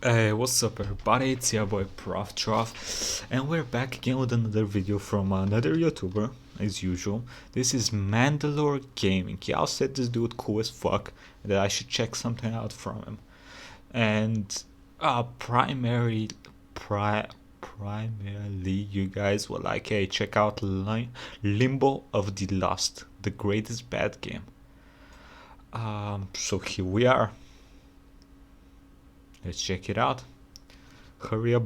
Hey, what's up everybody, it's your boy Proftrof, and we're back again with another video from another YouTuber, as usual. This is MandaloreGaming. Y'all said this dude cool as fuck, that I should check something out from him. And primarily you guys were like, hey, check out Limbo of the Lost, the greatest bad game. So here we are. Let's check it out. Hurry up,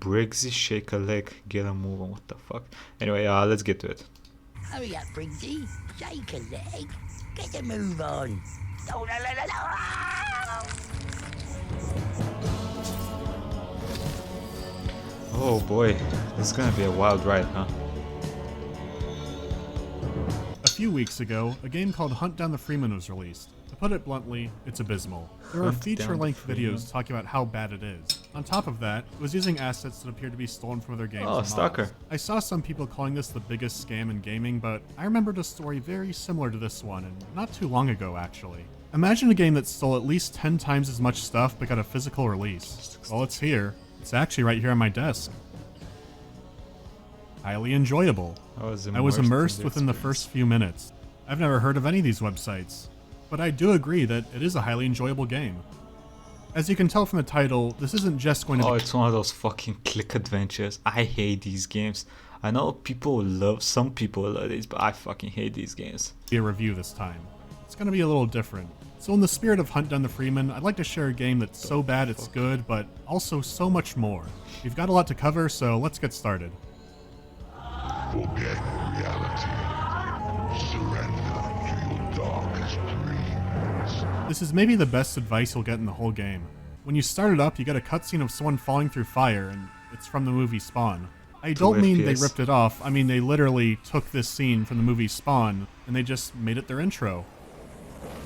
Briggsy, shake a leg, get a move on, what the fuck. Anyway, let's get to it. Hurry up, Briggsy, shake a leg, get a move on. Oh, la, la, la, la. Oh boy, this is gonna be a wild ride, huh? A few weeks ago, a game called Hunt Down the Freeman was released. To put it bluntly, it's abysmal. There are feature-length videos talking about how bad it is. On top of that, it was using assets that appear to be stolen from other games. Oh, and stalker. mods. I saw some people calling this the biggest scam in gaming, but I remembered a story very similar to this one, and not too long ago actually. Imagine a game that stole at least 10 times as much stuff but got a physical release. Well, it's here. It's actually right here on my desk. Highly enjoyable. I was immersed within the first few minutes. I've never heard of any of these websites, but I do agree that it is a highly enjoyable game. As you can tell from the title, this isn't just going to it's one of those fucking click adventures. I hate these games. I know some people love these, but I fucking hate these games. be a review this time. It's going to be a little different. So in the spirit of Hunt Down the Freeman, I'd like to share a game that's so bad it's good, but also so much more. We've got a lot to cover, so let's get started. Forget reality. Surrender to your darkest dreams. This is maybe the best advice you'll get in the whole game. When you start it up, you get a cutscene of someone falling through fire, and it's from the movie Spawn. I don't mean they ripped it off, I mean they literally took this scene from the movie Spawn, and they just made it their intro.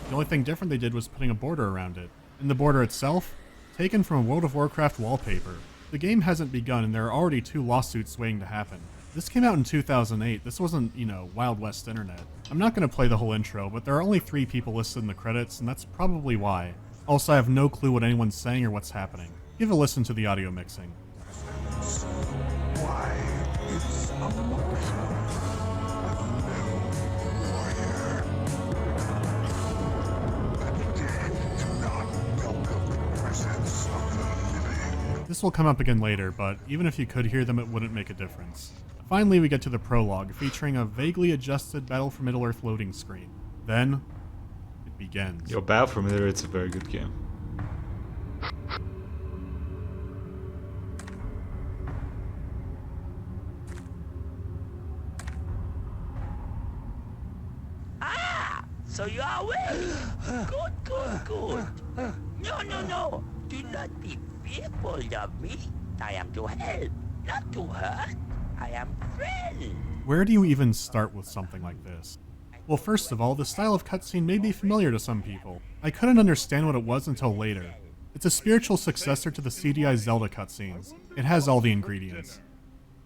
The only thing different they did was putting a border around it. And the border itself? Taken from a World of Warcraft wallpaper. The game hasn't begun, and there are already 2 lawsuits waiting to happen. This came out in 2008, this wasn't, Wild West internet. I'm not going to play the whole intro, but there are only 3 people listed in the credits, and that's probably why. Also, I have no clue what anyone's saying or what's happening. Give a listen to the audio mixing. Why, it's a marksman. A warrior. The dead do not welcome the presence of the living. This will come up again later, but even if you could hear them, it wouldn't make a difference. Finally, we get to the prologue, featuring a vaguely adjusted Battle for Middle-earth loading screen. Then, it begins. Yo, Battle for Middle-earth, it's a very good game. Ah, so you are awake. Good. No. Do not be fearful of me. I am to help, not to hurt. I am friend. Where do you even start with something like this? Well, first of all, the style of cutscene may be familiar to some people. I couldn't understand what it was until later. It's a spiritual successor to the CDI Zelda cutscenes. It has all the ingredients.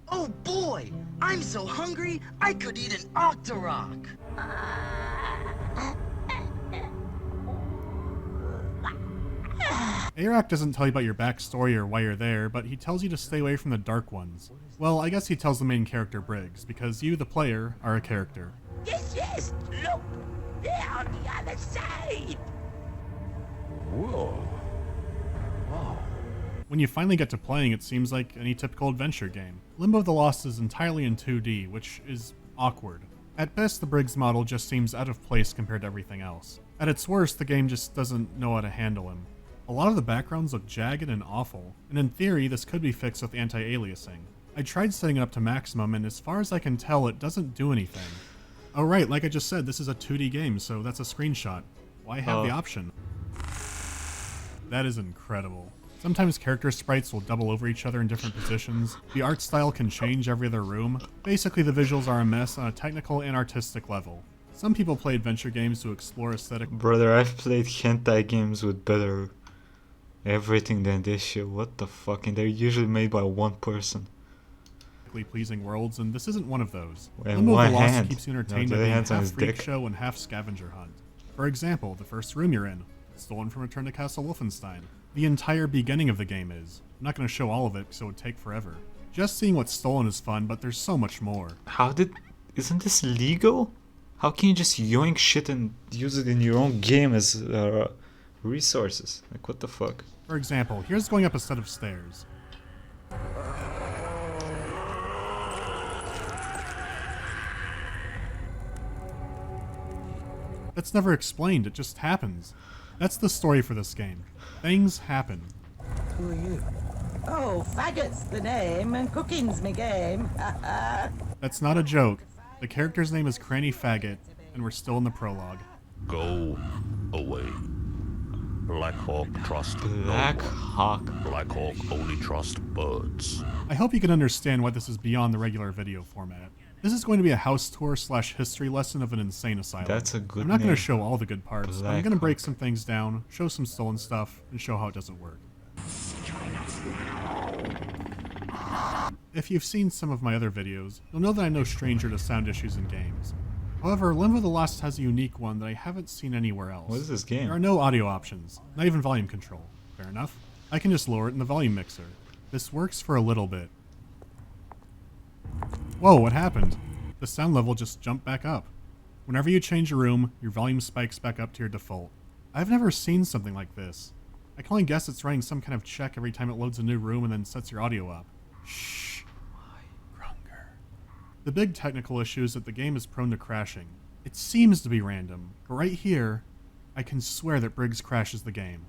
Oh boy, I'm so hungry I could eat an Octorok. Arak doesn't tell you about your backstory or why you're there, but he tells you to stay away from the Dark Ones. Well, I guess he tells the main character Briggs, because you, the player, are a character. Yes. Look, they're on the other side. Whoa. When you finally get to playing, it seems like any typical adventure game. Limbo the Lost is entirely in 2D, which is awkward. At best, the Briggs model just seems out of place compared to everything else. At its worst, the game just doesn't know how to handle him. A lot of the backgrounds look jagged and awful, and in theory, this could be fixed with anti-aliasing. I tried setting it up to maximum, and as far as I can tell, it doesn't do anything. Oh right, like I just said, this is a 2D game, so that's a screenshot. Why have the option? That is incredible. Sometimes character sprites will double over each other in different positions. The art style can change every other room. Basically, the visuals are a mess on a technical and artistic level. Some people play adventure games to explore aesthetic. Brother, I've played hentai games with better everything than this shit. What the fuck? And they're usually made by one person. Pleasing worlds, and this isn't one of those. And Limbo one of the Lost hand. keeps you No, entertained the by being hand's on half his freak dick. show and half scavenger hunt. For example, the first room you're in, stolen from Return to Castle Wolfenstein. The entire beginning of the game is. I'm not going to show all of it because it would take forever. Just seeing what's stolen is fun, but there's so much more. Isn't this legal? How can you just yoink shit and use it in your own game as resources? Like, what the fuck? For example, here's going up a set of stairs. That's never explained, it just happens. That's the story for this game. Things happen. Who are you? Oh, faggot's the name, and cooking's me game. That's not a joke. The character's name is Cranny Faggot, and we're still in the prologue. Go away. Black Hawk trust Black no one. Hawk. Black Hawk only trust birds. I hope you can understand why this is beyond the regular video format. This is going to be a house tour / history lesson of an insane asylum. That's a good I'm not going name. to show all the good parts, but I'm Black going to break Hawk. some things down, show some stolen stuff, and show how it doesn't work. If you've seen some of my other videos, you'll know that I'm no stranger to sound issues in games. However, Limbo the Lost has a unique one that I haven't seen anywhere else. What is this game? There are no audio options, not even volume control. Fair enough. I can just lower it in the volume mixer. This works for a little bit. Whoa, what happened? The sound level just jumped back up. Whenever you change a room, your volume spikes back up to your default. I've never seen something like this. I can only guess it's running some kind of check every time it loads a new room and then sets your audio up. Shh. Grunger. The big technical issue is that the game is prone to crashing. It seems to be random, but right here, I can swear that Briggs crashes the game.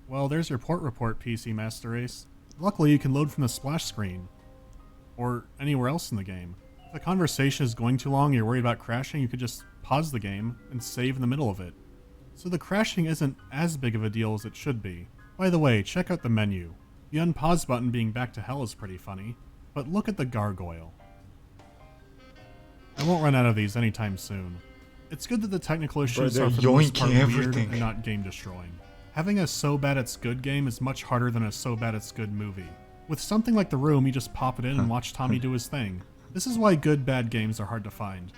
Well, there's your port report, PC Master Race. Luckily, you can load from the splash screen, or anywhere else in the game. If a conversation is going too long and you're worried about crashing, you could just pause the game and save in the middle of it. So the crashing isn't as big of a deal as it should be. By the way, check out the menu. The unpause button being back to hell is pretty funny, but look at the gargoyle. I won't run out of these anytime soon. It's good that the technical issues they're are for the most part yoinking weird everything. and not game destroying. Having a so bad it's good game is much harder than a so bad it's good movie. With something like The Room, you just pop it in and watch Tommy do his thing. This is why good bad games are hard to find.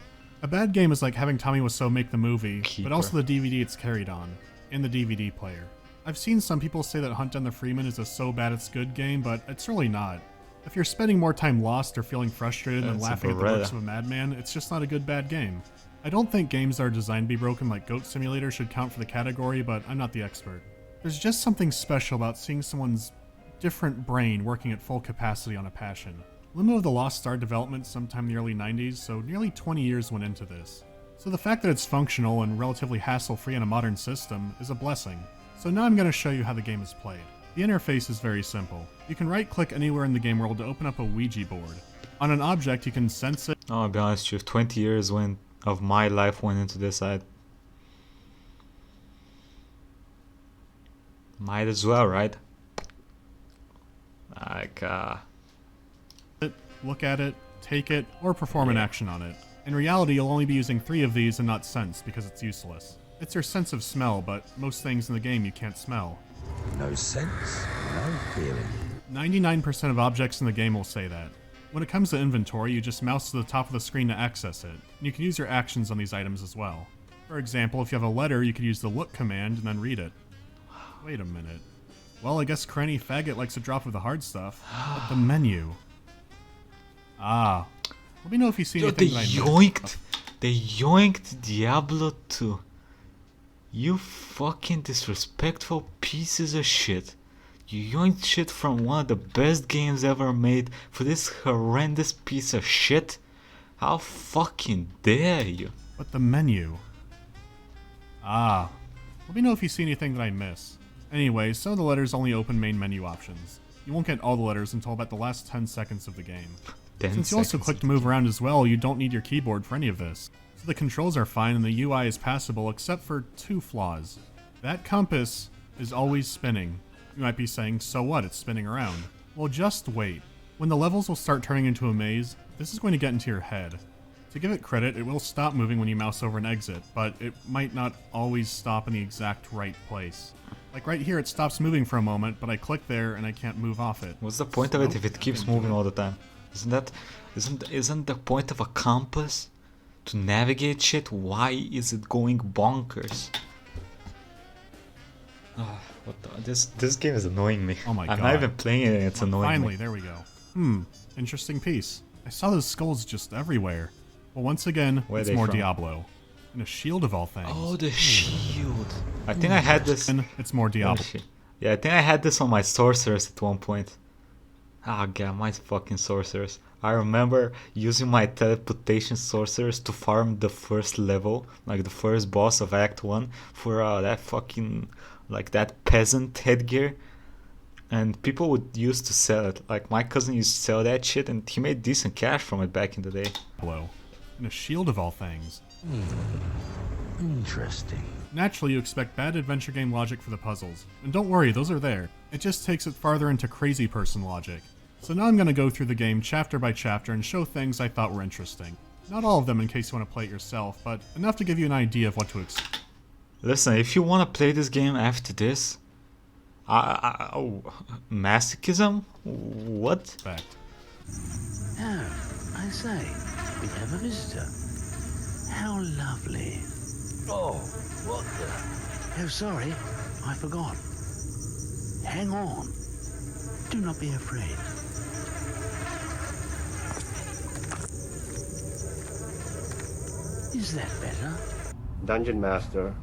A bad game is like having Tommy Wiseau make the movie, but also the DVD it's carried on, and the DVD player. I've seen some people say that Hunt Down the Freeman is a so bad it's good game, but it's really not. If you're spending more time lost or feeling frustrated than That's a laughing at the Beretta. works of a madman, it's just not a good bad game. I don't think games that are designed to be broken like Goat Simulator should count for the category, but I'm not the expert. There's just something special about seeing someone's different brain working at full capacity on a passion. Limbo of the Lost started development sometime in the early 90s, so nearly 20 years went into this. So the fact that it's functional and relatively hassle-free on a modern system is a blessing. So now I'm going to show you how the game is played. The interface is very simple. You can right-click anywhere in the game world to open up a Ouija board. On an object, you can sense it. I'll be honest with you, if 20 years of my life went into this, I might as well, right? Like, look at it, take it, or perform an action on it. In reality, you'll only be using 3 of these and not sense because it's useless. It's your sense of smell, but most things in the game you can't smell. No sense, no feeling. 99% of objects in the game will say that. When it comes to inventory, you just mouse to the top of the screen to access it, and you can use your actions on these items as well. For example, if you have a letter, you could use the look command and then read it. Wait a minute. Well, I guess Cranny Faggot likes a drop of the hard stuff, but the menu. Ah. Let me know if you see yo, anything they that I missed. yoinked Diablo 2. You fucking disrespectful pieces of shit. You yoinked shit from one of the best games ever made for this horrendous piece of shit? How fucking dare you? But the menu. Ah. Let me know if you see anything that I miss. Anyway, some of the letters only open main menu options. You won't get all the letters until about the last 10 seconds of the game. 10 Since you also seconds click to move around as well, you don't need your keyboard for any of this. So the controls are fine and the UI is passable except for 2 flaws. That compass is always spinning. You might be saying, so what, it's spinning around. Well, just wait. When the levels will start turning into a maze, this is going to get into your head. To give it credit, it will stop moving when you mouse over an exit, but it might not always stop in the exact right place. Like right here, it stops moving for a moment, but I click there and I can't move off it. What's the point of it if it keeps moving all the time? Isn't the point of a compass to navigate shit. Why is it going bonkers? This game is annoying me. Oh my I'm god. not even playing it and it's annoying Finally, me. there we go. Interesting piece. I saw those skulls just everywhere. Well, once again, Where are it's they more from? Diablo. And a shield of all things. Oh, the shield. I think I had this. And it's more Oh, Diablo. shit. Yeah, I think I had this on my sorcerers at one point. Ah, god, my fucking sorcerers. I remember using my teleportation sorcerers to farm the first level, like the first boss of Act 1, for that fucking, like that peasant headgear. And people would used to sell it. Like my cousin used to sell that shit and he made decent cash from it back in the day. And a shield of all things. Interesting. Naturally, you expect bad adventure game logic for the puzzles. And don't worry, those are there. It just takes it farther into crazy person logic. So now I'm going to go through the game chapter by chapter and show things I thought were interesting. Not all of them in case you want to play it yourself, but enough to give you an idea of what to expect. Listen, if you want to play this game after this, masochism? What? Oh, I say, we have a visitor. How lovely. Oh, what the? Oh, sorry, I forgot. Hang on. Do not be afraid. Is that better? Dungeon Master.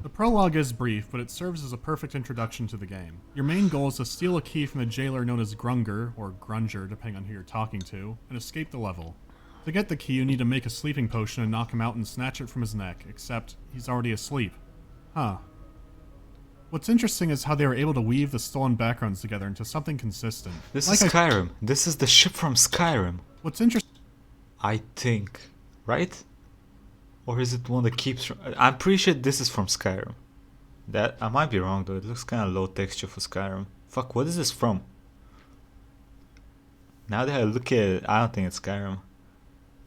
The prologue is brief, but it serves as a perfect introduction to the game. Your main goal is to steal a key from the jailer known as Grunger, or Grunger depending on who you're talking to, and escape the level. To get the key, you need to make a sleeping potion and knock him out and snatch it from his neck, except he's already asleep. Huh. What's interesting is how they were able to weave the stolen backgrounds together into something consistent. This is Skyrim. This is the ship from Skyrim. What's interesting... I think. Right? Or is it one that keeps from... I'm pretty sure this is from Skyrim. That I might be wrong though, it looks kind of low texture for Skyrim. Fuck, what is this from? Now that I look at it, I don't think it's Skyrim.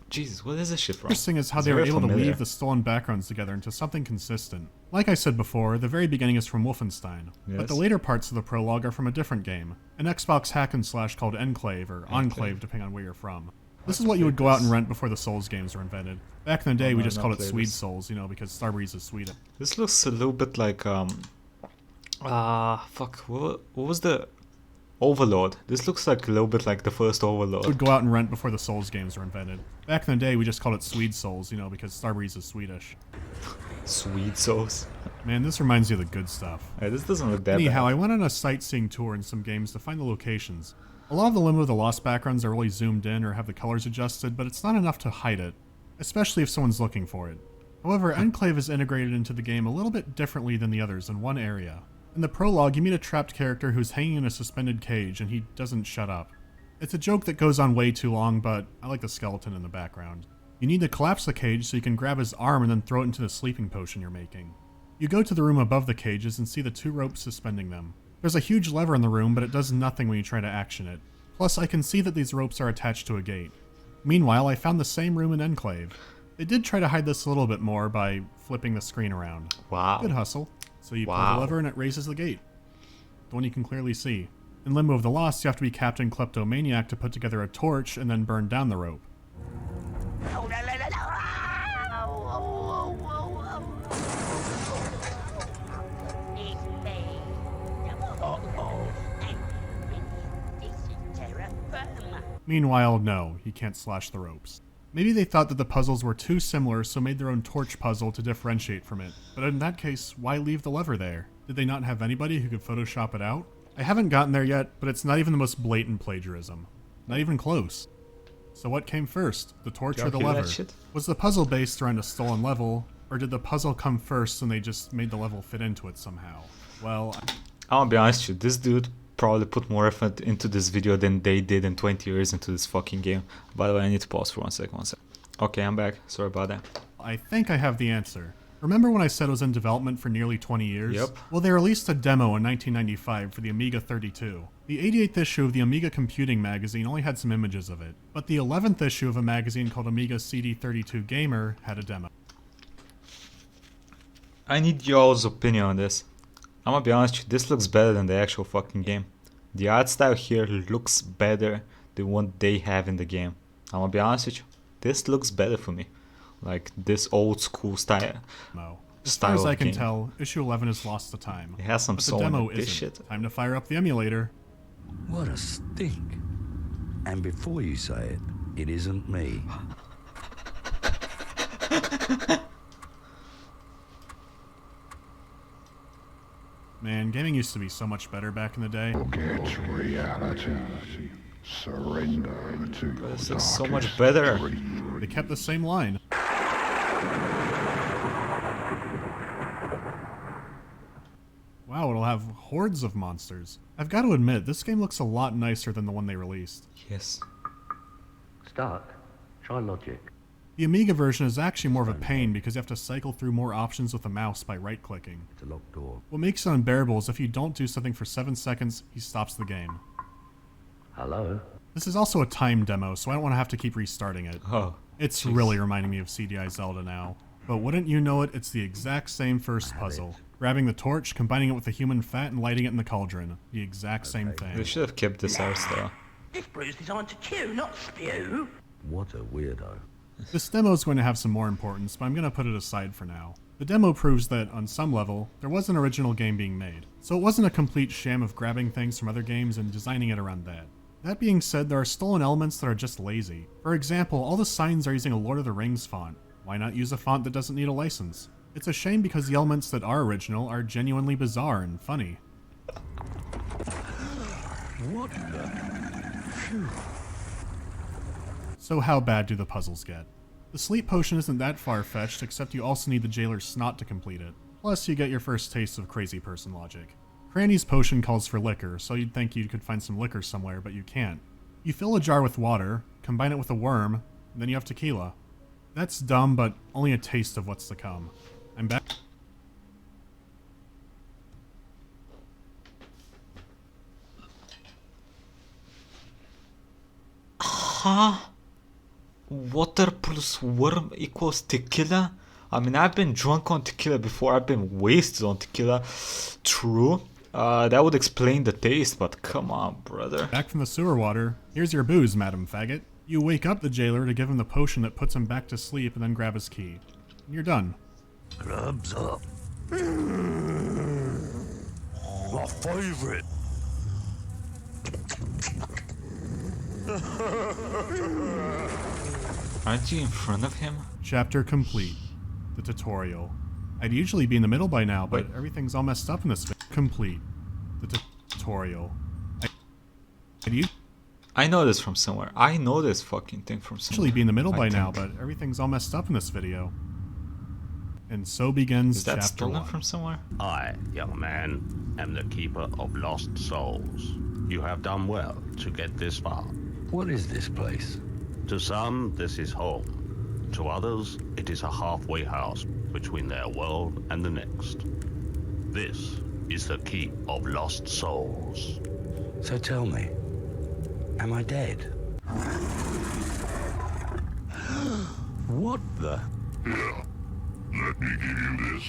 Jesus, what is this shit from? Interesting is how It's they were very able to familiar. weave the stolen backgrounds together into something consistent. Like I said before, the very beginning is from Wolfenstein, but Yes. the later parts of the prologue are from a different game, an Xbox hack and slash called Enclave, or Enclave depending on where you're from. This is what you would go out and rent before the Souls games were invented. Back in the day, we no, just not called it played Swede this. Souls, you know, because Starbreeze is Sweden. This looks a little bit like fuck, what was the Overlord? This looks like a little bit like the first Overlord. Would go out and rent before the Souls games were invented. Back in the day, we just called it Swede Souls, you know, because Starbreeze is Swedish. Sweet sauce. Man, this reminds you of the good stuff. Hey, this doesn't look that Anyhow, bad. I went on a sightseeing tour in some games to find the locations. A lot of the Limbo of the Lost backgrounds are really zoomed in or have the colors adjusted, but it's not enough to hide it, especially if someone's looking for it. However, Enclave is integrated into the game a little bit differently than the others in one area. In the prologue, you meet a trapped character who's hanging in a suspended cage, and he doesn't shut up. It's a joke that goes on way too long, but I like the skeleton in the background. You need to collapse the cage so you can grab his arm and then throw it into the sleeping potion you're making. You go to the room above the cages and see the two ropes suspending them. There's a huge lever in the room, but it does nothing when you try to action it. Plus, I can see that these ropes are attached to a gate. Meanwhile, I found the same room in Enclave. They did try to hide this a little bit more by flipping the screen around. Wow. Good hustle. So you pull Wow. the lever and it raises the gate. The one you can clearly see. In Limbo of the Lost, you have to be Captain Kleptomaniac to put together a torch and then burn down the rope. Oh, la, la, la, la. Oh, oh, oh, oh. It's me. Uh-oh. This is terra firma. Meanwhile, no, he can't slash the ropes. Maybe they thought that the puzzles were too similar, so made their own torch puzzle to differentiate from it. But in that case, why leave the lever there? Did they not have anybody who could Photoshop it out? I haven't gotten there yet, but it's not even the most blatant plagiarism. Not even close. So what came first, the torch or the Y'all hear that lever? shit? Was the puzzle based around a stolen level, or did the puzzle come first and they just made the level fit into it somehow? Well, I'll be honest with you, this dude probably put more effort into this video than they did in 20 years into this fucking game. By the way, I need to pause for one second. Okay, I'm back. Sorry about that. I think I have the answer. Remember when I said it was in development for nearly 20 years? Yep. Well, they released a demo in 1995 for the Amiga 32. The 88th issue of the Amiga Computing magazine only had some images of it, but the 11th issue of a magazine called Amiga CD32 Gamer had a demo. I need y'all's opinion on this. I'm gonna be honest with you, this looks better than the actual fucking game. The art style here looks better than what they have in the game. I'm gonna be honest with you, this looks better for me. like this old school style. As far as I can game. tell, issue 11 has lost the time. It has some but the soul in demo it, this isn't. shit. Time to fire up the emulator. What a stink. And before you say it, it isn't me. Man, gaming used to be so much better back in the day. Forget reality. Surrender to your This is so much darkest better. dream. They kept the same line. Wow, it'll have hordes of monsters. I've got to admit, this game looks a lot nicer than the one they released. Yes. Start. Try logic. The Amiga version is actually more of a pain because you have to cycle through more options with the mouse by right-clicking. It's a locked door. What makes it unbearable is if you don't do something for 7 seconds, he stops the game. Hello? This is also a timed demo, so I don't want to have to keep restarting it. Oh. It's jeez. really reminding me of CDI Zelda now. But wouldn't you know it, it's the exact same first puzzle. Grabbing the torch, combining it with the human fat, and lighting it in the cauldron. The exact same They thing. should have kept this art style. This brew's designed to chew, not spew. What a weirdo. This demo is going to have some more importance, but I'm going to put it aside for now. The demo proves that, on some level, there was an original game being made, so it wasn't a complete sham of grabbing things from other games and designing it around that. That being said, there are stolen elements that are just lazy. For example, all the signs are using a Lord of the Rings font. Why not use a font that doesn't need a license? It's a shame because the elements that are original are genuinely bizarre and funny. What the? Phew. So how bad do the puzzles get? The sleep potion isn't that far-fetched, except you also need the jailer's snot to complete it. Plus, you get your first taste of crazy person logic. Cranny's potion calls for liquor, so you'd think you could find some liquor somewhere, but you can't. You fill a jar with water, combine it with a worm, and then you have tequila. That's dumb, but only a taste of what's to come. I'm back. Huh? Water plus worm equals tequila? I mean, I've been drunk on tequila before, I've been wasted on tequila. True. That would explain the taste, but come on, brother. Back from the sewer water. Here's your booze, Madam Faggot. You wake up the jailer to give him the potion that puts him back to sleep and then grab his key. And you're done. Grubs up. My favorite. Aren't you in front of him? Chapter complete. The tutorial. I'd usually be in the middle by now, but everything's all messed up in this complete. The tutorial. I'd I know this from somewhere. I know this fucking thing from somewhere. usually be in the middle I by now, think. but everything's all messed up in this video. And so begins Is that chapter stolen 1. from somewhere? I, young man, am the keeper of lost souls. You have done well to get this far. What is this place? To some, this is home. To others, it is a halfway house between their world and the next. This is the keep of lost souls. So tell me, am I dead? What the? Yeah. Let me give you this.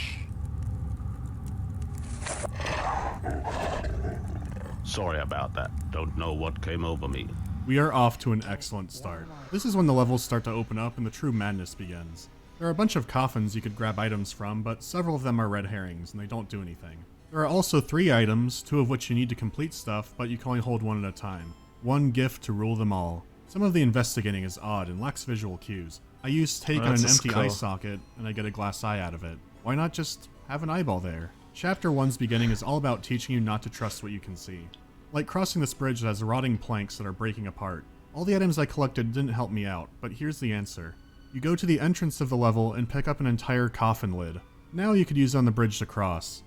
Sorry about that. Don't know what came over me. We are off to an excellent start. This is when the levels start to open up and the true madness begins. There are a bunch of coffins you could grab items from, but several of them are red herrings and they don't do anything. There are also 3 items, 2 of which you need to complete stuff, but you can only hold one at a time. One gift to rule them all. Some of the investigating is odd and lacks visual cues. I use take on that's an a empty eye skull. socket, and I get a glass eye out of it. Why not just have an eyeball there? Chapter 1's beginning is all about teaching you not to trust what you can see. Like crossing this bridge that has rotting planks that are breaking apart. All the items I collected didn't help me out, but here's the answer. You go to the entrance of the level and pick up an entire coffin lid. Now you could use it on the bridge to cross.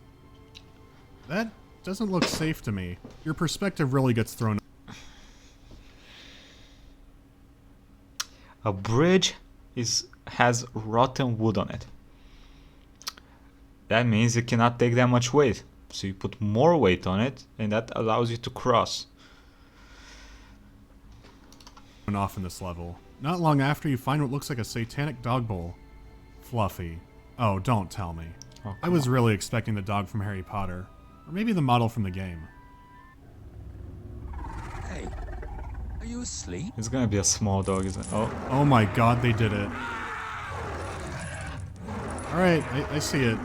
That doesn't look safe to me. Your perspective really gets thrown. A bridge has rotten wood on it. That means it cannot take that much weight. So you put more weight on it, and that allows you to cross. Off in this level. Not long after, you find what looks like a satanic dog bowl. Fluffy. Oh, don't tell me. Oh, I was really expecting the dog from Harry Potter. Or maybe the model from the game. Hey, are you asleep? It's gonna be a small dog, isn't it? Oh, Oh my god, they did it. Alright, I see it.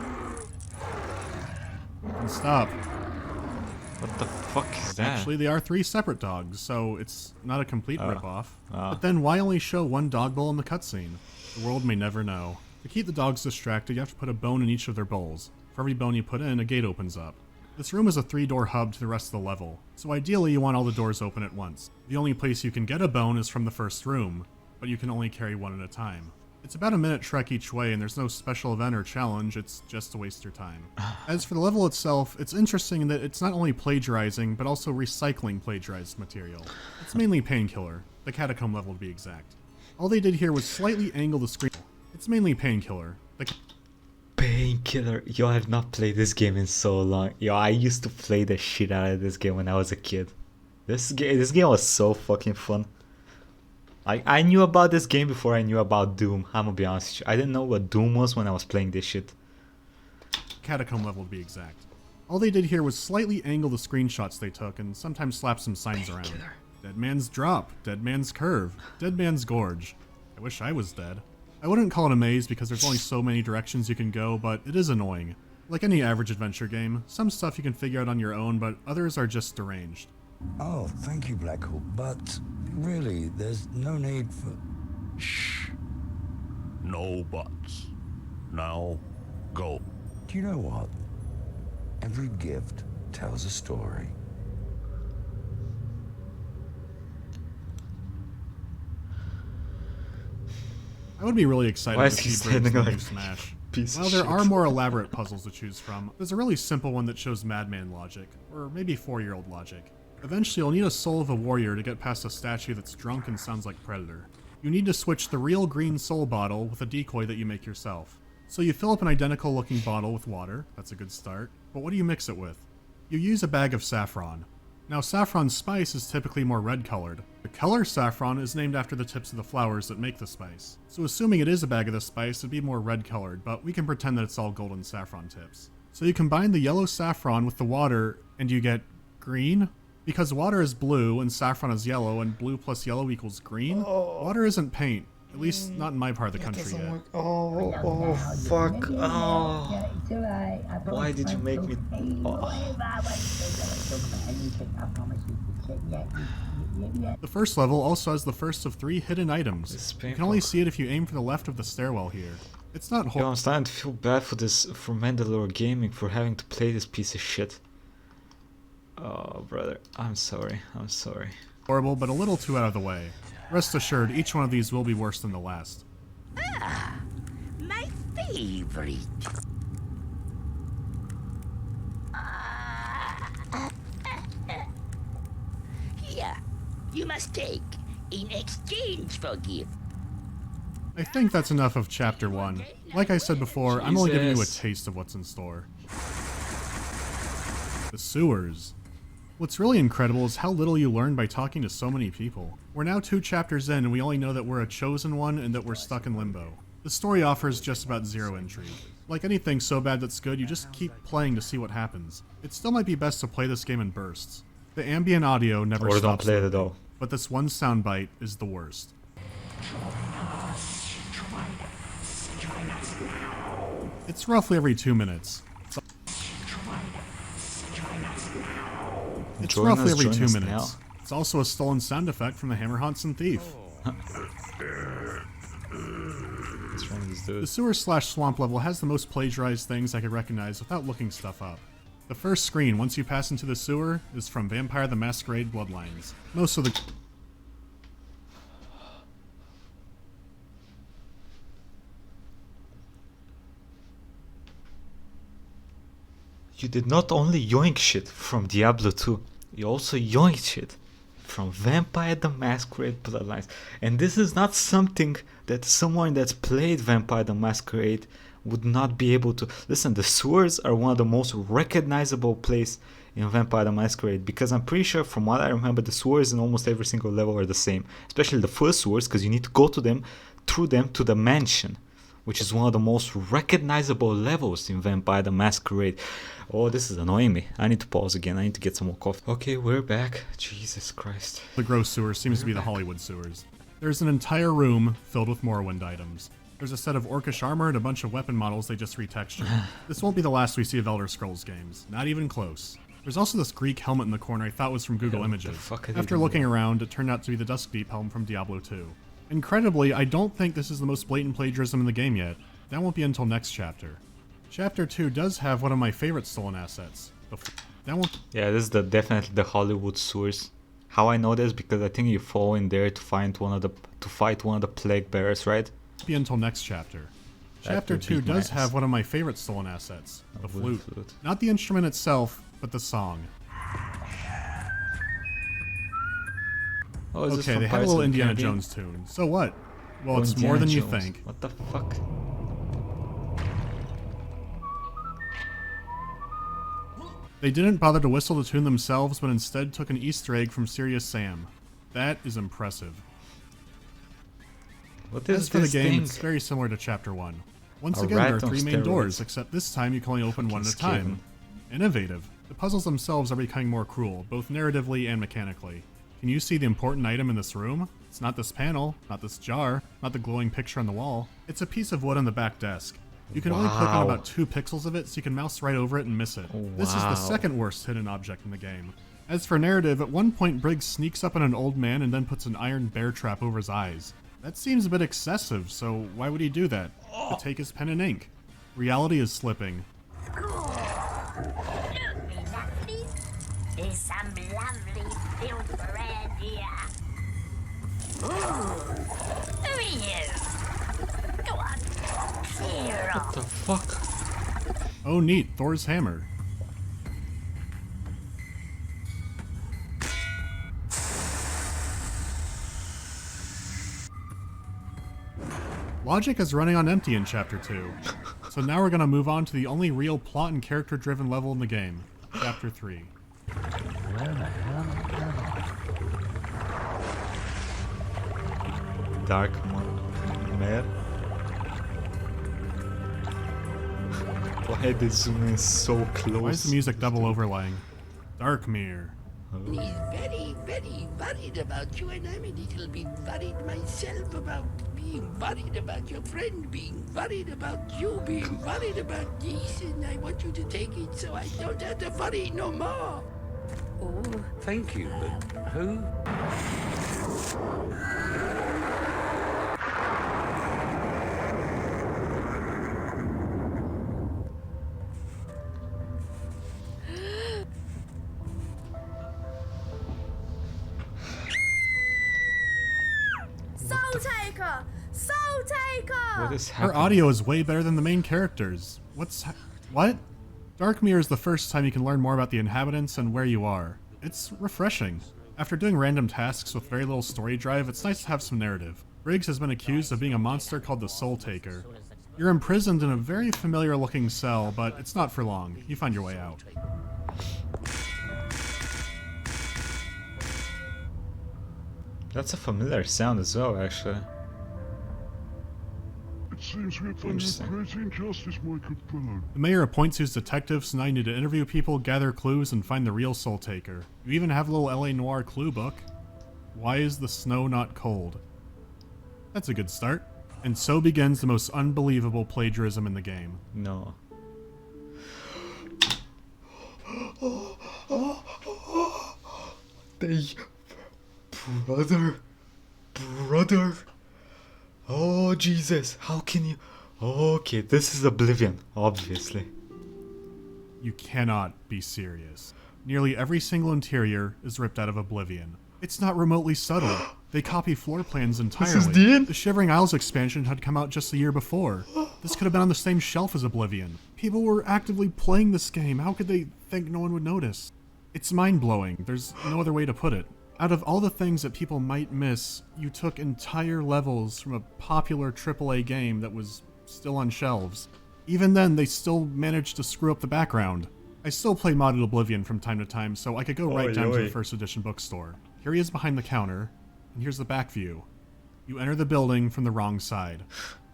And stop. What the fuck is that? Actually, they are 3 separate dogs, so it's not a complete ripoff. Oh. But then why only show one dog bowl in the cutscene? The world may never know. To keep the dogs distracted, you have to put a bone in each of their bowls. For every bone you put in, a gate opens up. This room is a 3-door hub to the rest of the level, so ideally you want all the doors open at once. The only place you can get a bone is from the first room, but you can only carry one at a time. It's about a minute trek each way, and there's no special event or challenge, it's just to waste your time. As for the level itself, it's interesting that it's not only plagiarizing, but also recycling plagiarized material. It's mainly Painkiller, the Catacomb level to be exact. All they did here was slightly angle the screen. It's mainly Painkiller. Painkiller. Yo, I have not played this game in so long. Yo, I used to play the shit out of this game when I was a kid. This game was so fucking fun. I knew about this game before I knew about Doom. I'm gonna be honest with you. I didn't know what Doom was when I was playing this shit. Catacomb level to be exact. All they did here was slightly angle the screenshots they took and sometimes slap some signs around. Dead Man's Drop, Dead Man's Curve, Dead Man's Gorge. I wish I was dead. I wouldn't call it a maze because there's only so many directions you can go, but it is annoying. Like any average adventure game, some stuff you can figure out on your own, but others are just deranged. Oh, thank you, Black Hole, but really, there's no need for... Shh. No buts. Now, go. Do you know what? Every gift tells a story. I would be really excited Why to is he see Briggs standing in the new like Smash. piece of While there shit? are more elaborate puzzles to choose from, there's a really simple one that shows madman logic, or maybe 4-year-old logic. Eventually, you'll need a soul of a warrior to get past a statue that's drunk and sounds like Predator. You need to switch the real green soul bottle with a decoy that you make yourself. So you fill up an identical looking bottle with water, that's a good start, but what do you mix it with? You use a bag of saffron. Now saffron spice is typically more red colored. The color saffron is named after the tips of the flowers that make the spice. So assuming it is a bag of the spice, it'd be more red colored, but we can pretend that it's all golden saffron tips. So you combine the yellow saffron with the water and you get green? Because water is blue and saffron is yellow and blue plus yellow equals green, water isn't paint. At least not in my part of the country yet. Oh, fuck. Oh. Why did you make me... The first level also has the first of 3 hidden items. You can only see it if you aim for the left of the stairwell here. It's not Yo, horrible. I'm starting to feel bad for MandaloreGaming for having to play this piece of shit. Oh, brother. I'm sorry. I'm sorry. Horrible, but a little too out of the way. Rest assured, each one of these will be worse than the last. Ah, my favorite. Here, you must take in exchange for gift. I think that's enough of Chapter 1. Like I said before, I'm only giving you a Jesus. taste of what's in store. The sewers. What's really incredible is how little you learn by talking to so many people. We're now 2 chapters in and we only know that we're a chosen one and that we're stuck in Limbo. The story offers just about 0 intrigue. Like anything so bad that's good, you just keep playing to see what happens. It still might be best to play this game in bursts. The ambient audio never Or don't stops play it looping, at all. but this one soundbite is the worst. It's roughly every 2 minutes. It's Join roughly us, every join 2 us minutes. It's also a stolen sound effect from the Hammer Hansen Thief. What's wrong with this The dude? sewer/swamp level has the most plagiarized things I could recognize without looking stuff up. The first screen, once you pass into the sewer, is from Vampire the Masquerade Bloodlines. Most of the... You did not only yoink shit from Diablo 2, you also yoinked shit from Vampire the Masquerade Bloodlines. And this is not something that someone that's played Vampire the Masquerade would not be able to... Listen, the sewers are one of the most recognizable places in Vampire the Masquerade, because I'm pretty sure from what I remember, the sewers in almost every single level are the same. Especially the first sewers, because you need to go to them, through them to the mansion, which is one of the most recognizable levels in Vampire the Masquerade. Oh, this is annoying me. I need to pause again. I need to get some more coffee. Okay, we're back. Jesus Christ. The gross sewer seems to be the Hollywood sewers. There's an entire room filled with Morrowind items. There's a set of orcish armor and a bunch of weapon models they just retextured. This won't be the last we see of Elder Scrolls games, not even close. There's also this Greek helmet in the corner I thought was from Google Images. After looking around, it turned out to be the Dusk Deep helm from Diablo 2. Incredibly, I don't think this is the most blatant plagiarism in the game yet. That won't be until next chapter. Chapter 2 does have one of my favorite stolen assets. Yeah, this is definitely the Hollywood source. How I know this? Because I think you fall in there to fight one of the plague bearers, right? Be until next chapter. Chapter 2 does have one of my favorite stolen assets, the flute. Not the instrument itself, but the song. Oh, is this Okay, from they have a Pirates little of the Indiana Caribbean? Jones tune. So what? Well, it's Indiana more than you Jones. think. What the fuck? They didn't bother to whistle the tune themselves, but instead took an Easter egg from Serious Sam. That is impressive. What is As for the this game, thing? it's very similar to Chapter 1. Once A again, there are rat on 3 main steroids. doors, except this time you can only open one at a time. Innovative. The puzzles themselves are becoming more cruel, both narratively and mechanically. Can you see the important item in this room? It's not this panel, not this jar, not the glowing picture on the wall. It's a piece of wood on the back desk. You can only click on Wow. about 2 pixels of it, so you can mouse right over it and miss it. This is the Wow. second worst hidden object in the game. As for narrative, at one point Briggs sneaks up on an old man and then puts an iron bear trap over his eyes. That seems a bit excessive, so why would he do that? To take his pen and ink. Reality is slipping. There's some lovely filth around here. Who are you? Go on, clear What off. the fuck? Oh neat, Thor's hammer. Logic is running on empty in Chapter 2. So now we're gonna move on to the only real plot and character driven level in the game, Chapter 3. Where the hell? Dark Mare. Why are they zooming so close? Why is the music double overlaying? Darkmere. He's very, very worried about you, and I'm a little bit worried myself about being worried about your friend, being worried about you, being worried about this, and I want you to take it so I don't have to worry no more. Oh, thank you, but who? Soul Taker! Soul Taker! What is Her happening? audio is way better than the main characters. What? Darkmere is the first time you can learn more about the inhabitants and where you are. It's refreshing. After doing random tasks with very little story drive, it's nice to have some narrative. Briggs has been accused of being a monster called the Soul Taker. You're imprisoned in a very familiar looking cell, but it's not for long. You find your way out. That's a familiar sound as well, actually. It seems we have done Interesting. great injustice, my good fellow. The mayor appoints you as detective, so now you need to interview people, gather clues, and find the real Soul Taker. You even have a little LA Noire clue book. Why is the snow not cold? That's a good start. And so begins the most unbelievable plagiarism in the game. No. They... Brother. Oh, Jesus. How can you... Okay, this is Oblivion, obviously. You cannot be serious. Nearly every single interior is ripped out of Oblivion. It's not remotely subtle. They copy floor plans entirely. is the end? The Shivering Isles expansion had come out just the year before. This could have been on the same shelf as Oblivion. People were actively playing this game. How could they think no one would notice? It's mind-blowing. There's no other way to put it. Out of all the things that people might miss, you took entire levels from a popular AAA game that was still on shelves. Even then, they still managed to screw up the background. I still play modded Oblivion from time to time, so I could go right down to the first edition bookstore. Here he is behind the counter, and here's the back view. You enter the building from the wrong side.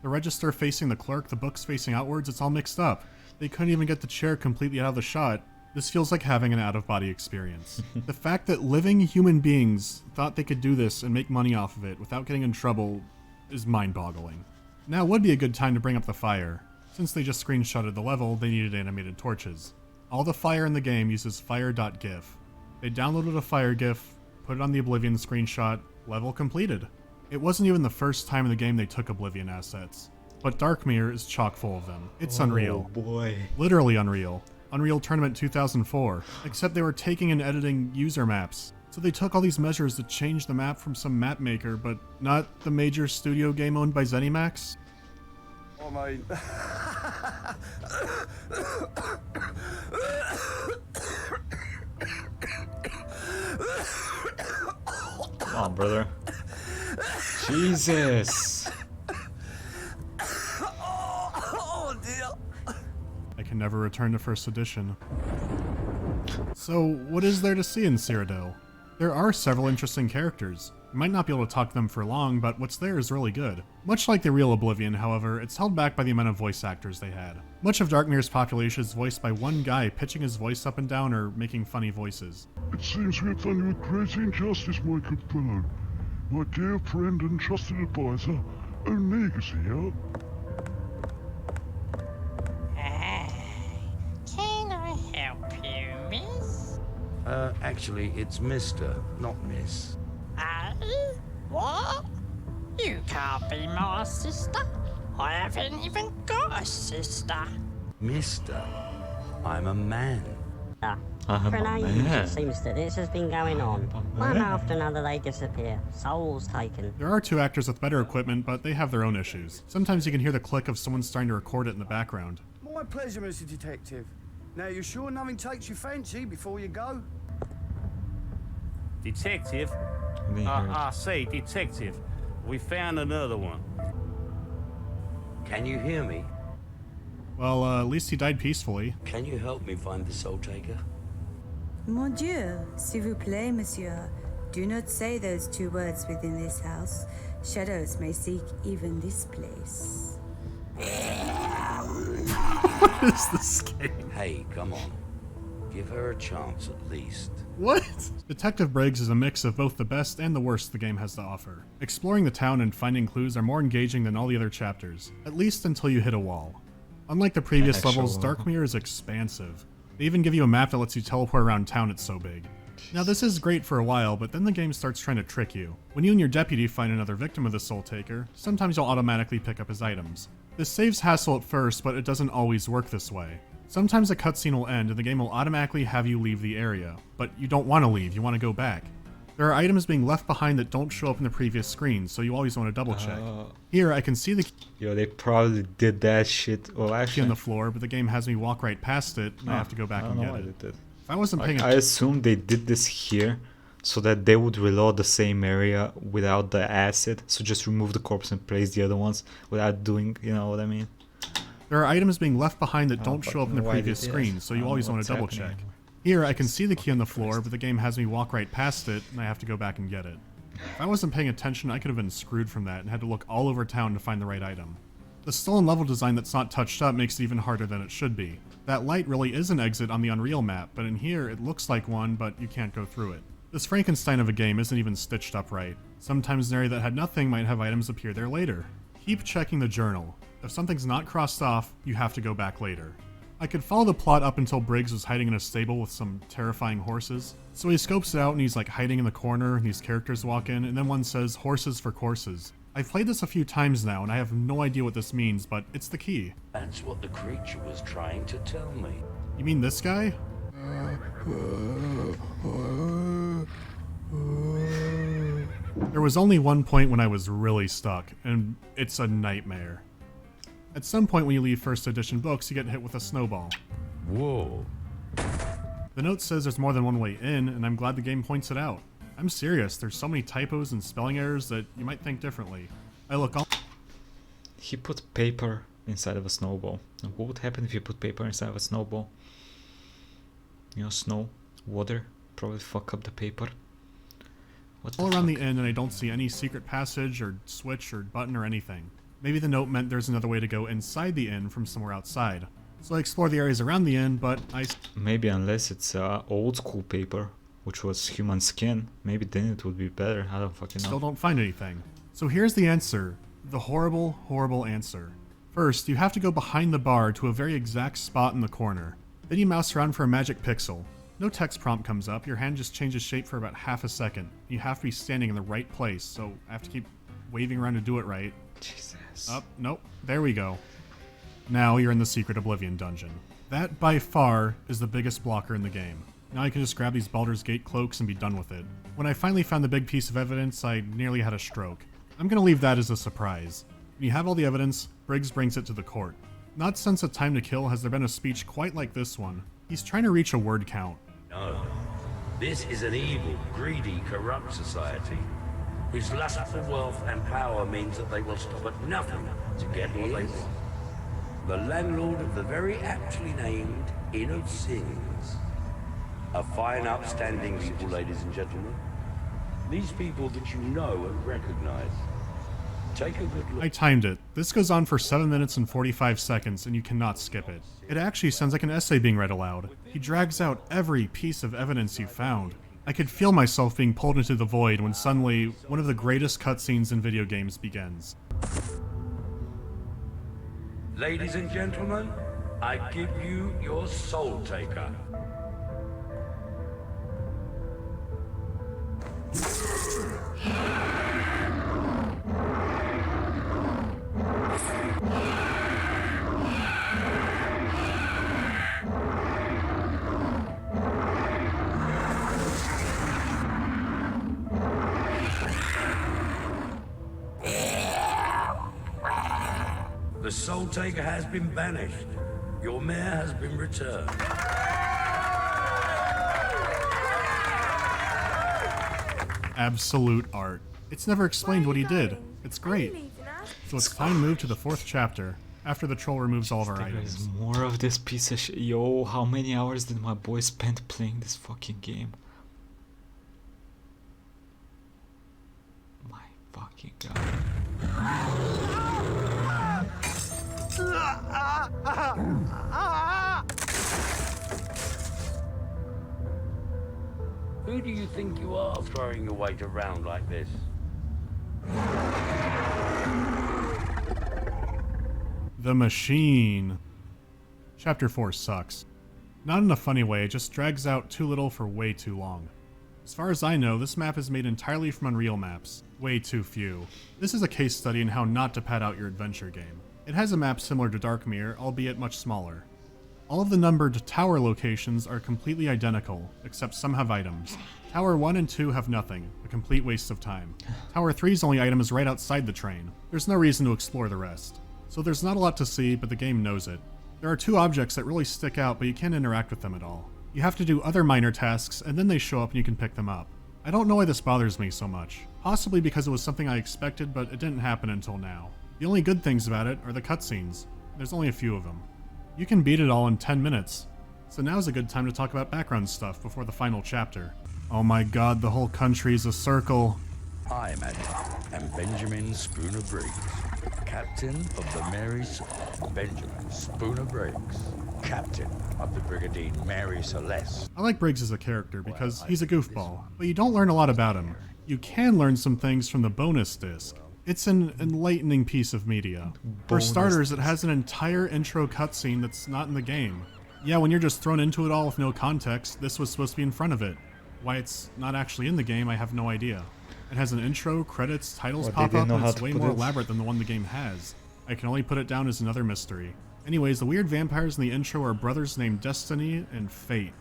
The register facing the clerk, the books facing outwards, it's all mixed up. They couldn't even get the chair completely out of the shot. This feels like having an out-of-body experience. The fact that living human beings thought they could do this and make money off of it without getting in trouble is mind-boggling. Now would be a good time to bring up the fire. Since they just screenshotted the level, they needed animated torches. All the fire in the game uses fire.gif. They downloaded a fire gif, put it on the Oblivion screenshot, level completed. It wasn't even the first time in the game they took Oblivion assets. But Darkmere is chock full of them. It's unreal. Oh boy. Literally unreal. Unreal Tournament 2004. Except they were taking and editing user maps. So they took all these measures to change the map from some map maker, but not the major studio game owned by ZeniMax. I mean... Come on, brother. Jesus. Oh dear. I can never return to first edition. So, what is there to see in Cyrodiil? There are several interesting characters. You might not be able to talk to them for long, but what's there is really good. Much like the real Oblivion, however, it's held back by the amount of voice actors they had. Much of Darkmere's population is voiced by one guy pitching his voice up and down or making funny voices. It seems we have done you a great injustice, my good fellow. My dear friend and trusted advisor, Omega's here. Can I help you, miss? Actually, it's Mr., not Miss. What? You can't be my sister. I haven't even got a sister. Mister, I'm a man. For an age, it seems that this has been going on. One after another they disappear. Souls taken. There are two actors with better equipment, but they have their own issues. Sometimes you can hear the click of someone starting to record it in the background. My pleasure, Mr. Detective. Now, you sure nothing takes your fancy before you go? Detective? I say, detective, we found another one. Can you hear me? Well, at least he died peacefully. Can you help me find the Soul Taker? Mon Dieu, s'il vous plaît, monsieur. Do not say those two words within this house. Shadows may seek even this place. What is this game? Hey, come on. Give her a chance at least. What? Detective Briggs is a mix of both the best and the worst the game has to offer. Exploring the town and finding clues are more engaging than all the other chapters, at least until you hit a wall. Unlike the previous levels, Darkmere is expansive. They even give you a map that lets you teleport around town, it's so big. Now this is great for a while, but then the game starts trying to trick you. When you and your deputy find another victim of the Soul Taker, sometimes you'll automatically pick up his items. This saves hassle at first, but it doesn't always work this way. Sometimes a cutscene will end and the game will automatically have you leave the area, but you don't want to leave, you want to go back. There are items being left behind that don't show up in the previous screen, so you always want to double check. Here, I can see the Yo, they probably did that shit. Well, key actually, on the floor, but the game has me walk right past it, and I have to go back and get it. If I wasn't paying I assume they did this here so that they would reload the same area without the acid. So just remove the corpse and place the other ones without doing, you know what I mean? There are items being left behind that don't show up in the previous screen, so you always want to double check. Here, I can see the key on the floor, but the game has me walk right past it, and I have to go back and get it. If I wasn't paying attention, I could have been screwed from that and had to look all over town to find the right item. The stolen level design that's not touched up makes it even harder than it should be. That light really is an exit on the Unreal map, but in here it looks like one, but you can't go through it. This Frankenstein of a game isn't even stitched up right. Sometimes an area that had nothing might have items appear there later. Keep checking the journal. If something's not crossed off, you have to go back later. I could follow the plot up until Briggs was hiding in a stable with some terrifying horses. So he scopes it out and he's like hiding in the corner and these characters walk in and then one says horses for courses. I've played this a few times now and I have no idea what this means, but it's the key. That's what the creature was trying to tell me. You mean this guy? There was only one point when I was really stuck, and it's a nightmare. At some point when you leave first edition books, you get hit with a snowball. Whoa. The note says there's more than one way in, and I'm glad the game points it out. I'm serious, there's so many typos and spelling errors that you might think differently. I look all— He put paper inside of a snowball. And what would happen if you put paper inside of a snowball? You know, snow, water, probably fuck up the paper. all around the inn and I don't see any secret passage or switch or button or anything. Maybe the note meant there's another way to go inside the inn from somewhere outside. So I explore the areas around the inn, but Maybe unless it's old school paper, which was human skin, maybe then it would be better. I don't fucking know. Still don't find anything. So here's the answer. The horrible, horrible answer. First, you have to go behind the bar to a very exact spot in the corner. Then you mouse around for a magic pixel. No text prompt comes up, your hand just changes shape for about half a second. You have to be standing in the right place, so I have to keep waving around to do it right. Jesus. Oh, nope, there we go. Now you're in the Secret Oblivion dungeon. That, by far, is the biggest blocker in the game. Now I can just grab these Baldur's Gate cloaks and be done with it. When I finally found the big piece of evidence, I nearly had a stroke. I'm gonna leave that as a surprise. When you have all the evidence, Briggs brings it to the court. Not since A Time to Kill has there been a speech quite like this one. He's trying to reach a word count. No. This is an evil, greedy, corrupt society, whose lust for wealth and power means that they will stop at nothing to get what they want. The landlord of the very aptly named Inn of Sins. A fine, upstanding people, ladies and gentlemen. These people that you know and recognize. Take a good look. I timed it. This goes on for 7 minutes and 45 seconds, and you cannot skip it. It actually sounds like an essay being read aloud. He drags out every piece of evidence you found. I could feel myself being pulled into the void when suddenly one of the greatest cutscenes in video games begins. Ladies and gentlemen, I give you your Soul Taker. The Soul Taker has been banished. Your mare has been returned. Absolute art. It's never explained what he did. It's great. So let's finally move to the 4th chapter, after the troll removes all of our items. There's more of this piece of shit. Yo, how many hours did my boy spend playing this fucking game? My fucking god. Who do you think you are throwing your weight around like this? The Machine. Chapter 4 sucks. Not in a funny way, it just drags out too little for way too long. As far as I know, this map is made entirely from Unreal maps. Way too few. This is a case study in how not to pad out your adventure game. It has a map similar to Darkmere, albeit much smaller. All of the numbered tower locations are completely identical, except some have items. Tower 1 and 2 have nothing, a complete waste of time. Tower 3's only item is right outside the train. There's no reason to explore the rest. So there's not a lot to see, but the game knows it. There are 2 objects that really stick out, but you can't interact with them at all. You have to do other minor tasks, and then they show up and you can pick them up. I don't know why this bothers me so much. Possibly because it was something I expected, but it didn't happen until now. The only good things about it are the cutscenes. There's only a few of them. You can beat it all in 10 minutes. So now's a good time to talk about background stuff before the final chapter. Oh my god, the whole country is a circle. I, madam, am Benjamin Spooner Briggs, Captain of the Mary Benjamin Spooner Briggs, Captain of the Brigadier Mary Celeste. I like Briggs as a character because he's a goofball, but you don't learn a lot about him. You can learn some things from the bonus disc. It's an enlightening piece of media. For starters, it has an entire intro cutscene that's not in the game. Yeah, when you're just thrown into it all with no context, this was supposed to be in front of it. Why it's not actually in the game, I have no idea. It has an intro, credits, titles pop up, and it's way more elaborate than the one the game has. I can only put it down as another mystery. Anyways, the weird vampires in the intro are brothers named Destiny and Fate.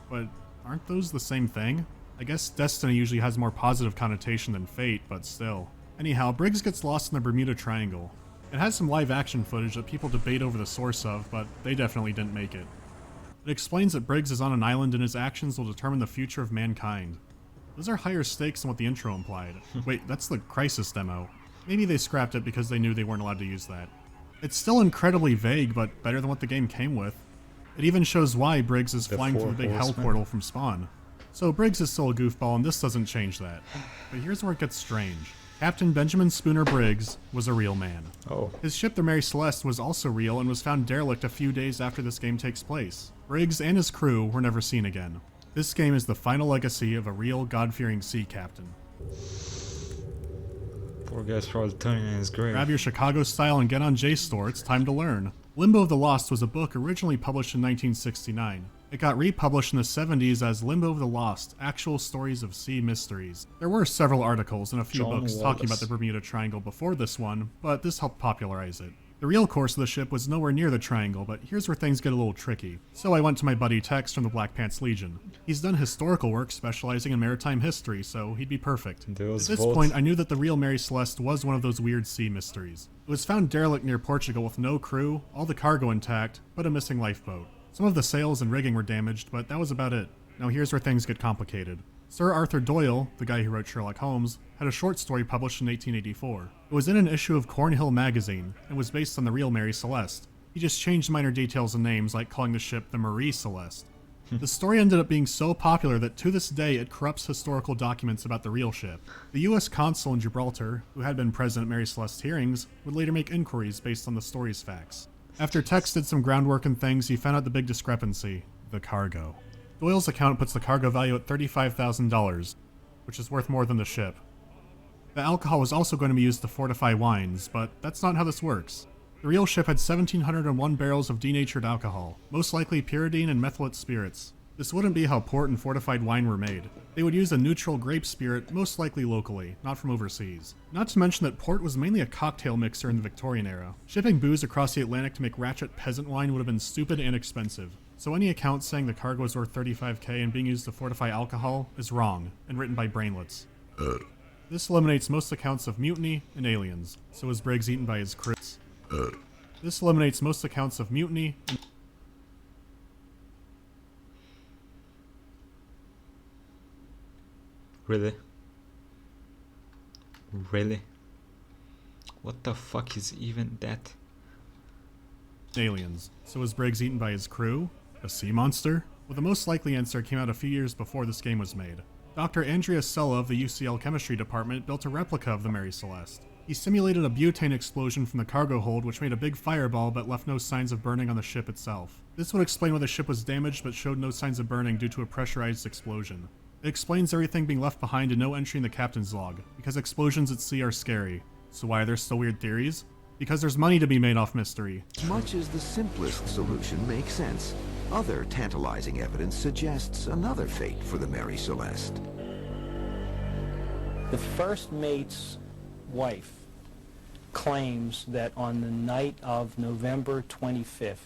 But aren't those the same thing? I guess Destiny usually has more positive connotation than Fate, but still. Anyhow, Briggs gets lost in the Bermuda Triangle. It has some live action footage that people debate over the source of, but they definitely didn't make it. It explains that Briggs is on an island and his actions will determine the future of mankind. Those are higher stakes than what the intro implied. Wait, that's the Crisis demo. Maybe they scrapped it because they knew they weren't allowed to use that. It's still incredibly vague, but better than what the game came with. It even shows why Briggs is flying through the big hell portal from Spawn. So Briggs is still a goofball and this doesn't change that. But here's where it gets strange. Captain Benjamin Spooner Briggs was a real man. Oh. His ship, the Mary Celeste, was also real and was found derelict a few days after this game takes place. Briggs and his crew were never seen again. This game is the final legacy of a real God-fearing sea captain. Poor guy's probably turning in his grave. Grab your Chicago style and get on JSTOR, it's time to learn. Limbo of the Lost was a book originally published in 1969. It got republished in the 70s as Limbo of the Lost, Actual Stories of Sea Mysteries. There were several articles and a few books talking about the Bermuda Triangle before this one, but this helped popularize it. The real course of the ship was nowhere near the triangle, but here's where things get a little tricky. So I went to my buddy Tex from the Black Pants Legion. He's done historical work specializing in maritime history, so he'd be perfect. At this point, I knew that the real Mary Celeste was one of those weird sea mysteries. It was found derelict near Portugal with no crew, all the cargo intact, but a missing lifeboat. Some of the sails and rigging were damaged, but that was about it. Now here's where things get complicated. Sir Arthur Doyle, the guy who wrote Sherlock Holmes, had a short story published in 1884. It was in an issue of Cornhill magazine, and was based on the real Mary Celeste. He just changed minor details and names, like calling the ship the Marie Celeste. The story ended up being so popular that to this day it corrupts historical documents about the real ship. The US consul in Gibraltar, who had been present at Mary Celeste's hearings, would later make inquiries based on the story's facts. After Tex did some groundwork and things, he found out the big discrepancy: the cargo. Doyle's account puts the cargo value at $35,000, which is worth more than the ship. The alcohol was also going to be used to fortify wines, but that's not how this works. The real ship had 1,701 barrels of denatured alcohol, most likely pyridine and methylate spirits. This wouldn't be how port and fortified wine were made. They would use a neutral grape spirit, most likely locally, not from overseas. Not to mention that port was mainly a cocktail mixer in the Victorian era. Shipping booze across the Atlantic to make ratchet peasant wine would have been stupid and expensive. So any account saying the cargo is worth $35K and being used to fortify alcohol is wrong, and written by brainlets. This eliminates most accounts of mutiny and aliens. So was Briggs eaten by his crew? This eliminates most accounts of mutiny and... Really? Really? What the fuck is even that? aliens. So was Briggs eaten by his crew? A sea monster? Well, the most likely answer came out a few years before this game was made. Dr. Andrea Sella of the UCL Chemistry Department built a replica of the Mary Celeste. He simulated a butane explosion from the cargo hold which made a big fireball but left no signs of burning on the ship itself. This would explain why the ship was damaged but showed no signs of burning due to a pressurized explosion. It explains everything being left behind and no entry in the captain's log, because explosions at sea are scary. So why are there still weird theories? Because there's money to be made off mystery. Much as the simplest solution makes sense, other tantalizing evidence suggests another fate for the Mary Celeste. The first mate's wife claims that on the night of November 25th,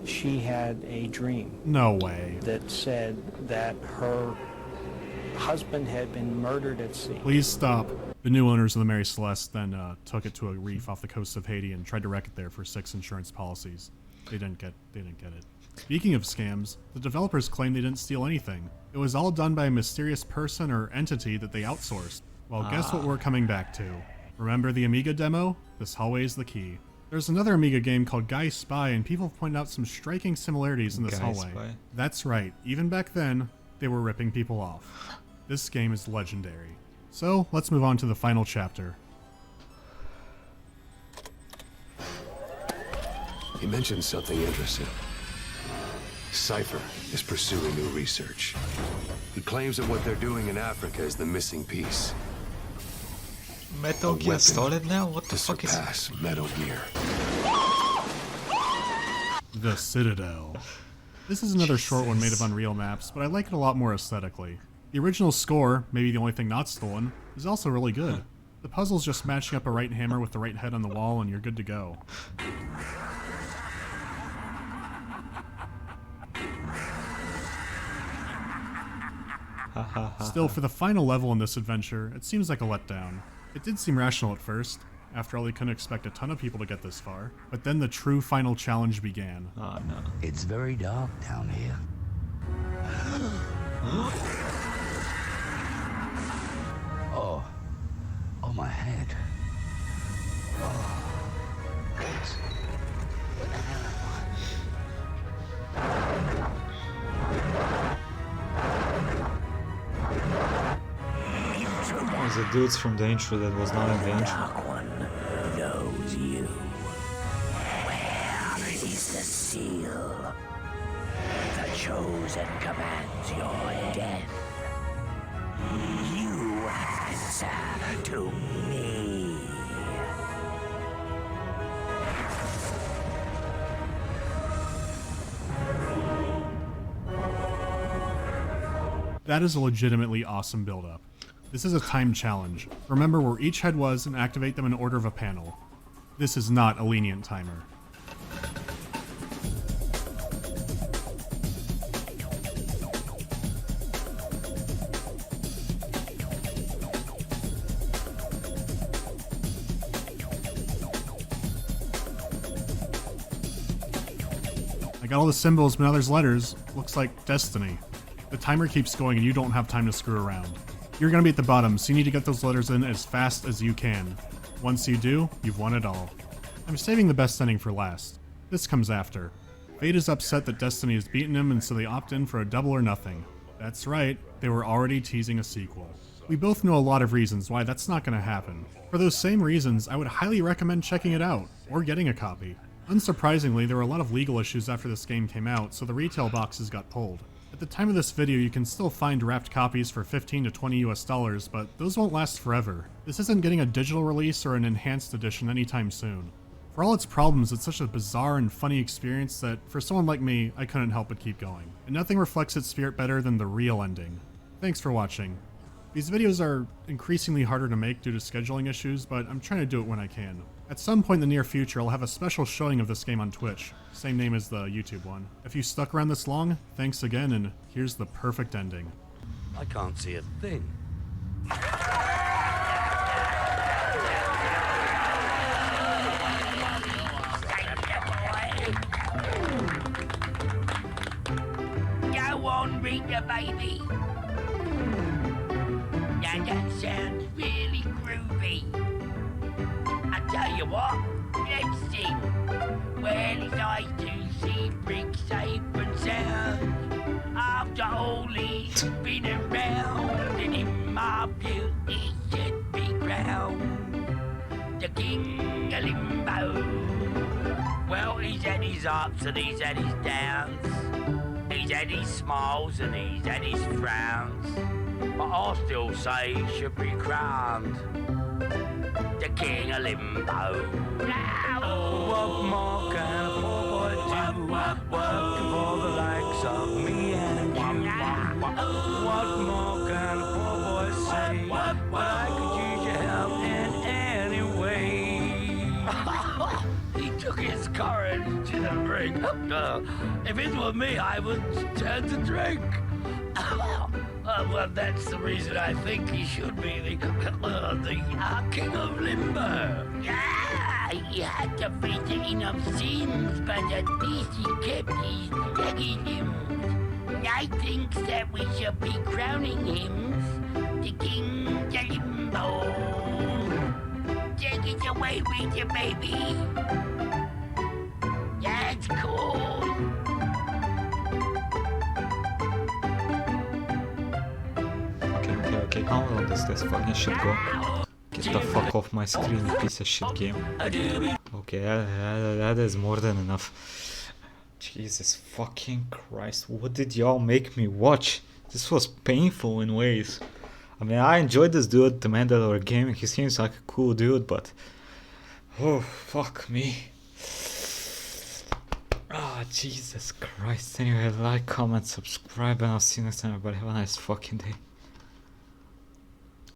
she had a dream. No way. That said that her husband had been murdered at sea. Please stop. The new owners of the Mary Celeste then took it to a reef off the coast of Haiti and tried to wreck it there for 6 insurance policies. They didn't get it. Speaking of scams, the developers claim they didn't steal anything. It was all done by a mysterious person or entity that they outsourced. Well, guess what we're coming back to? Remember the Amiga demo? This hallway is the key. There's another Amiga game called Guy Spy, and people have pointed out some striking similarities in this hallway. Spy. That's right, even back then, they were ripping people off. This game is legendary. So, let's move on to the final chapter. He mentioned something interesting. Cypher is pursuing new research. He claims that what they're doing in Africa is the missing piece. Metal Gear Solid now? What the fuck is Metal Gear? The Citadel. This is another short one made of Unreal maps, but I like it a lot more aesthetically. The original score, maybe the only thing not stolen, is also really good. The puzzle's just matching up a right hammer with the right head on the wall and you're good to go. Still, for the final level in this adventure, it seems like a letdown. It did seem rational at first. After all, they couldn't expect a ton of people to get this far. But then the true final challenge began. Oh no. It's very dark down here. Oh, my head. Oh, what the hell was the dudes from the intro that was not in the intro. Dark One knows you. Where is the seal? The Chosen commands your death. You have closer to me. That is a legitimately awesome build-up. This is a time challenge. Remember where each head was and activate them in order of a panel. This is not a lenient timer. I got all the symbols, but now there's letters. Looks like destiny. The timer keeps going and you don't have time to screw around. You're gonna be at the bottom, so you need to get those letters in as fast as you can. Once you do, you've won it all. I'm saving the best ending for last. This comes after. Fate is upset that Destiny has beaten him, and so they opt in for a double or nothing. That's right, they were already teasing a sequel. We both know a lot of reasons why that's not gonna happen. For those same reasons, I would highly recommend checking it out, or getting a copy. Unsurprisingly, there were a lot of legal issues after this game came out, so the retail boxes got pulled. At the time of this video, you can still find wrapped copies for $15 to $20 US, but those won't last forever. This isn't getting a digital release or an enhanced edition anytime soon. For all its problems, it's such a bizarre and funny experience that, for someone like me, I couldn't help but keep going. And nothing reflects its spirit better than the real ending. Thanks for watching. These videos are increasingly harder to make due to scheduling issues, but I'm trying to do it when I can. At some point in the near future, I'll have a special showing of this game on Twitch, same name as the YouTube one. If you stuck around this long, thanks again, and here's the perfect ending. I can't see a thing. Go on, Rita, baby. Now that sounds really groovy. I tell you what, let's sing. Well, it's nice to see Briggs safe and sound. After all he's been around, and in my beauty should be crowned. The king of Limbo. Well, he's had his ups and he's had his downs. He's had his smiles and he's had his frowns. But I'll still say he should be crowned the king of Limbo. Oh, what more can a poor boy do? Working for the likes of me and you. What more can a poor boy say? But I could use your help in any way. He took his courage to the brink. If it were me, I would turn to drink. Well, that's the reason I think he should be the king of Limbo. Yeah, he had to fit enough sins, but at least he kept his leggy limbs. I think that we should be crowning him the king of Limbo. Take it away with you, baby. That's cool. Okay, how long does this fucking shit go? Get the fuck off my screen, you piece of shit game. Okay, that is more than enough. Jesus fucking Christ, what did y'all make me watch? This was painful in ways. I mean, I enjoyed this dude, the MandaloreGaming, he seems like a cool dude, but... oh, fuck me. Ah, oh, Jesus Christ. Anyway, like, comment, subscribe, and I'll see you next time, everybody. Have a nice fucking day.